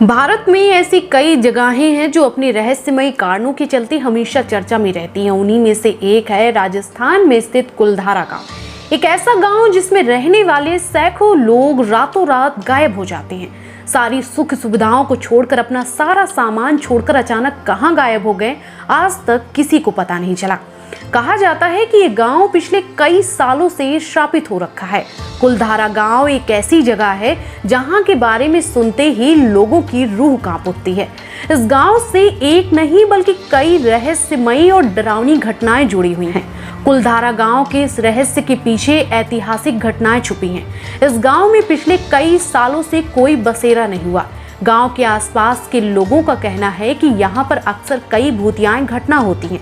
भारत में ऐसी कई जगहें हैं जो अपने रहस्यमयी कारणों के चलते हमेशा चर्चा में रहती हैं। उन्हीं में से एक है राजस्थान में स्थित कुलधारा गांव। एक ऐसा गांव जिसमें रहने वाले सैकड़ों लोग रातों रात गायब हो जाते हैं। सारी सुख सुविधाओं को छोड़कर, अपना सारा सामान छोड़कर अचानक कहां गायब हो गए, आज तक किसी को पता नहीं चला। कहा जाता है कि ये गांव पिछले कई सालों से श्रापित हो रखा है। कुलधारा गांव एक ऐसी जगह है जहां के बारे में सुनते ही लोगों की रूह कांप उठती है। इस गांव से एक नहीं बल्कि कई रहस्यमयी और डरावनी घटनाएं जुड़ी हुई हैं। कुलधारा गांव के इस रहस्य के पीछे ऐतिहासिक घटनाएं छुपी हैं। इस गांव में पिछले कई सालों से कोई बसेरा नहीं हुआ। गांव के आसपास के लोगों का कहना है कि यहाँ पर अक्सर कई भूतियाएं घटना होती हैं।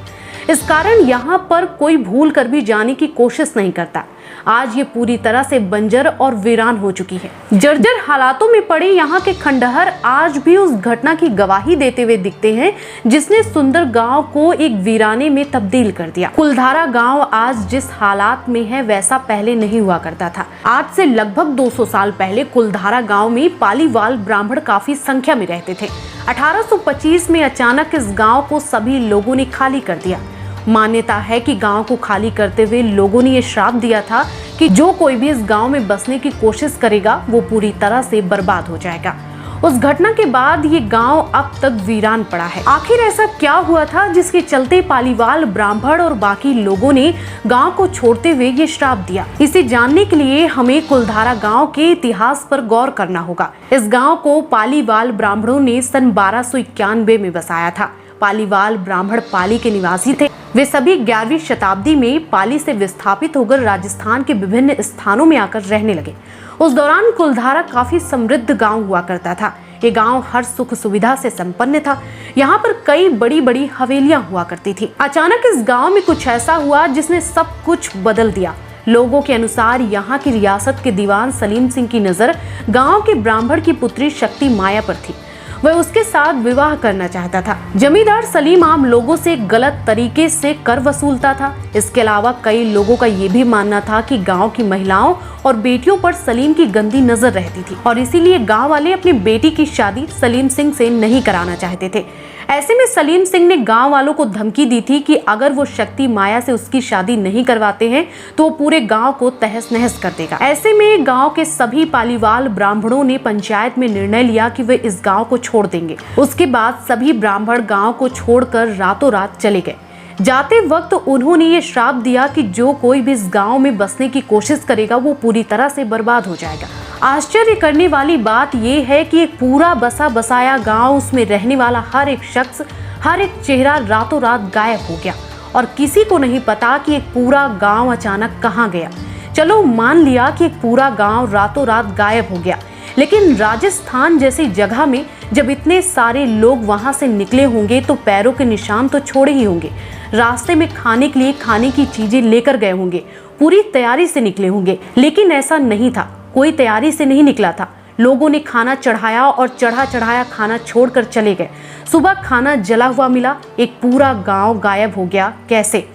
इस कारण यहाँ पर कोई भूल कर भी जाने की कोशिश नहीं करता। आज ये पूरी तरह से बंजर और वीरान हो चुकी है। जर्जर हालातों में पड़े यहाँ के खंडहर आज भी उस घटना की गवाही देते हुए दिखते हैं जिसने सुंदर गांव को एक वीराने में तब्दील कर दिया। कुलधारा गांव आज जिस हालात में है वैसा पहले नहीं हुआ करता था। आज से लगभग 200 साल पहले कुलधारा गांव में पालीवाल ब्राह्मण काफी संख्या में रहते थे। 1825 में अचानक इस गांव को सभी लोगों ने खाली कर दिया। मान्यता है कि गांव को खाली करते हुए लोगों ने ये श्राप दिया था कि जो कोई भी इस गांव में बसने की कोशिश करेगा वो पूरी तरह से बर्बाद हो जाएगा। उस घटना के बाद ये गांव अब तक वीरान पड़ा है। आखिर ऐसा क्या हुआ था जिसके चलते पालीवाल ब्राह्मण और बाकी लोगों ने गांव को छोड़ते हुए ये श्राप दिया? इसे जानने के लिए हमें कुलधारा गांव के इतिहास पर गौर करना होगा। इस गांव को पालीवाल ब्राह्मणों ने सन 1291 में बसाया था। पालीवाल ब्राह्मण पाली के निवासी थे। वे सभी 11वीं शताब्दी में पाली से विस्थापित होकर राजस्थान के विभिन्न स्थानों में आकर रहने लगे। उस दौरान कुलधारा काफी समृद्ध गांव हुआ करता था। ये गांव हर सुख सुविधा से संपन्न था। यहाँ पर कई बड़ी बड़ी हवेलियां हुआ करती थी। अचानक इस गांव में कुछ ऐसा हुआ जिसने सब कुछ बदल दिया। लोगों के अनुसार यहाँ की रियासत के दीवान सलीम सिंह की नजर गांव के ब्राह्मण की पुत्री शक्ति माया पर थी। वह उसके साथ विवाह करना चाहता था। जमींदार सलीम आम लोगों से गलत तरीके से कर वसूलता था। इसके अलावा कई लोगों का ये भी मानना था कि गांव की महिलाओं और बेटियों पर सलीम की गंदी नजर रहती थी और इसीलिए गांव वाले अपनी बेटी की शादी सलीम सिंह से नहीं कराना चाहते थे। ऐसे में सलीम सिंह ने गांव वालों को धमकी दी थी कि अगर वो शक्ति माया से उसकी शादी नहीं करवाते हैं तो वो पूरे गांव को तहस नहस कर देगा। ऐसे में गांव के सभी पालीवाल ब्राह्मणों ने पंचायत में निर्णय लिया कि वे इस गांव को छोड़ देंगे। उसके बाद सभी ब्राह्मण गांव को छोड़कर रातों रात चले गए। जाते वक्त उन्होंने ये श्राप दिया कि जो कोई भी इस गांव में बसने की कोशिश करेगा वो पूरी तरह से बर्बाद हो जाएगा। आश्चर्य करने वाली बात यह है कि एक पूरा बसा बसाया गांव, उसमें रहने वाला हर एक शख्स, हर एक चेहरा रातों रात गायब हो गया और किसी को नहीं पता कि एक पूरा गांव अचानक कहां गया। चलो मान लिया कि एक पूरा गांव रातों रात गायब हो गया, लेकिन राजस्थान जैसी जगह में जब इतने सारे लोग वहां से निकले होंगे तो पैरों के निशान तो छोड़े ही होंगे। रास्ते में खाने के लिए खाने की चीजें लेकर गए होंगे, पूरी तैयारी से निकले होंगे, लेकिन ऐसा नहीं था। कोई तैयारी से नहीं निकला था। लोगों ने खाना चढ़ाया और चढ़ाया खाना छोड़कर चले गए। सुबह खाना जला हुआ मिला, एक पूरा गांव गायब हो गया। कैसे?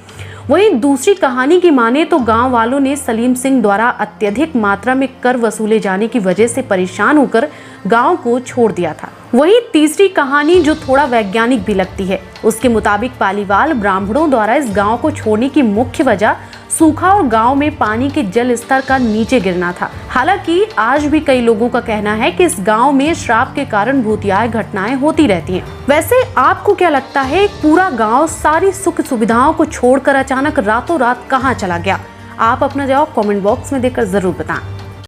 वहीं दूसरी कहानी की माने तो गांव वालों ने सलीम सिंह द्वारा अत्यधिक मात्रा में कर वसूले जाने की वजह से परेशान होकर गांव को छोड़ दिया था। वहीं तीसरी कहानी जो थोड़ा वैज्ञानिक भी लगती है, उसके मुताबिक पालीवाल ब्राह्मणों द्वारा इस गांव को छोड़ने की मुख्य वजह सूखा और गांव में पानी के जल स्तर का नीचे गिरना था। हालांकि आज भी कई लोगों का कहना है कि इस गांव में श्राप के कारण भूतियाए घटनाएं होती रहती हैं। वैसे आपको क्या लगता है, एक पूरा गांव सारी सुख सुविधाओं को छोड़कर अचानक रातों रात कहां चला गया? आप अपना जवाब कमेंट बॉक्स में देकर जरूर बताएं।